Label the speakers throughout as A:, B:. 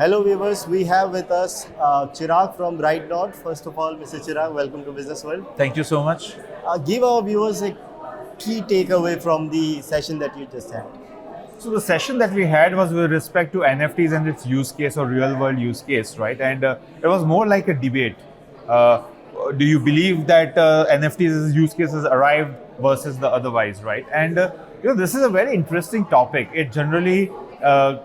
A: Hello viewers, we have with us Chirag from Right Dot. First of all, Mr. Chirag, welcome to Business World.
B: Thank you so much.
A: Give our viewers a key takeaway from the session that you just had.
B: So the session that we had was with respect to NFTs and its use case or real world use case, right? And it was more like a debate. Do you believe that NFTs as use cases arrived versus the otherwise, right? And this is a very interesting topic. It generally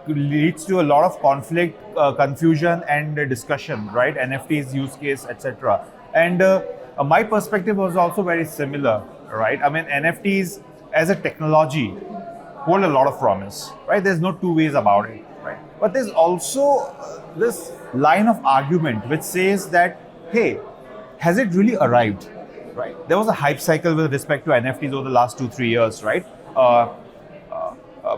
B: leads to a lot of conflict, confusion, and discussion, right? NFTs use case, etc. And my perspective was also very similar, right? I mean, NFTs as a technology hold a lot of promise, right? There's no two ways about it, right? But there's also this line of argument which says that, hey, has it really arrived, right? There was a hype cycle with respect to NFTs over the last 2-3 years, right?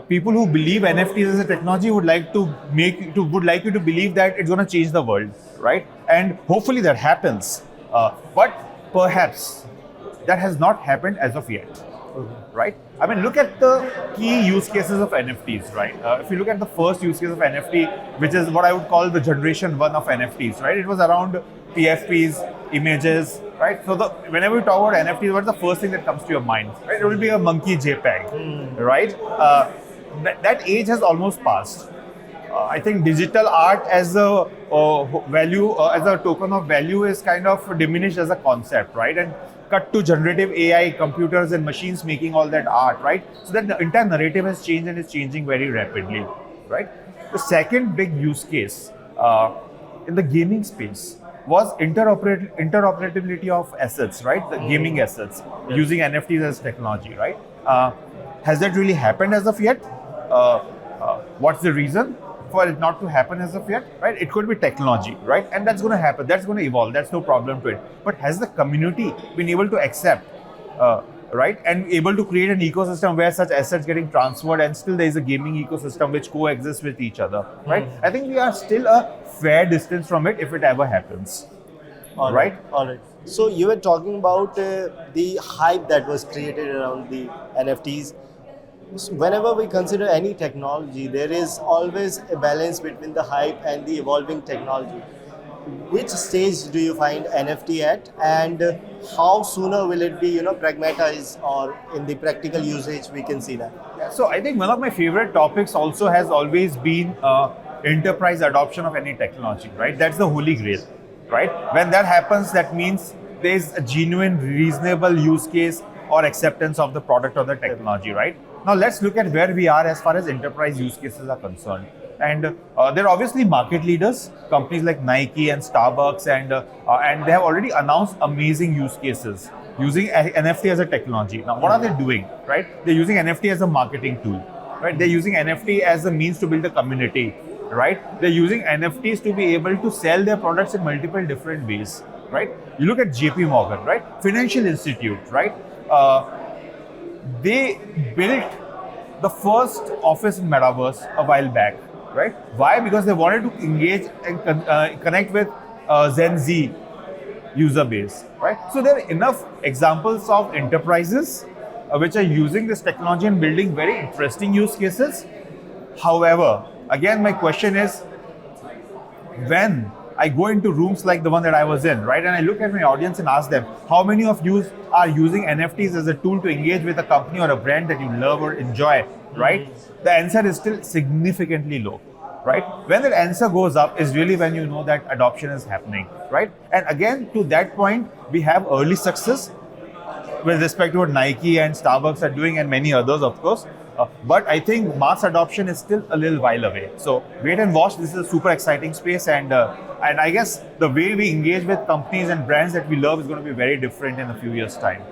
B: People who believe NFTs as a technology would like you to believe that it's going to change the world, right? And hopefully that happens. But perhaps that has not happened as of yet, right? I mean, look at the key use cases of NFTs, right? If you look at the first use case of NFT, which is what I would call the generation 1 of NFTs, right? It was around PFPs, images, right? So whenever we talk about NFTs, what's the first thing that comes to your mind, right? It will be a monkey JPEG, right? That age has almost passed. I think digital art as a value, as a token of value is kind of diminished as a concept, right? And cut to generative AI, computers and machines making all that art, right? So that the entire narrative has changed and is changing very rapidly, right? The second big use case in the gaming space was interoperability of assets, right? The gaming assets using NFTs as technology, right? Has that really happened as of yet? What's the reason for it not to happen as of yet, right? It could be technology, right? And that's going to happen. That's going to evolve. That's no problem to it. But has the community been able to accept, right? And able to create an ecosystem where such assets getting transferred and still there is a gaming ecosystem which coexists with each other, right? I think we are still a fair distance from it if it ever happens,
A: All right. So you were talking about the hype that was created around the NFTs. Whenever we consider any technology, there is always a balance between the hype and the evolving technology. Which stage do you find NFT at, and how sooner will it be, pragmatized, or in the practical usage we can see that?
B: So I think one of my favorite topics also has always been enterprise adoption of any technology, right? That's the holy grail, right? When that happens, that means there's a genuine, reasonable use case or acceptance of the product or the technology, right? Now let's look at where we are as far as enterprise use cases are concerned. And there are obviously market leaders, companies like Nike and Starbucks, and they have already announced amazing use cases using NFT as a technology. Now, what are they doing, right? They're using NFT as a marketing tool, right? They're using NFT as a means to build a community, right? They're using NFTs to be able to sell their products in multiple different ways, right? You look at JP Morgan, right? Financial institute, right? They built the first office in Metaverse a while back, right? Why? Because they wanted to engage and connect with Gen Z user base, right? So there are enough examples of enterprises which are using this technology and building very interesting use cases. However, again, my question is, when I go into rooms like the one that I was in, right, and I look at my audience and ask them, how many of you are using NFTs as a tool to engage with a company or a brand that you love or enjoy, right? The answer is still significantly low, right? When that answer goes up is really when you know that adoption is happening, right? And again, to that point, we have early success with respect to what Nike and Starbucks are doing, and many others, of course. But I think mass adoption is still a little while away. So wait and watch. This is a super exciting space, and I guess the way we engage with companies and brands that we love is going to be very different in a few years' time.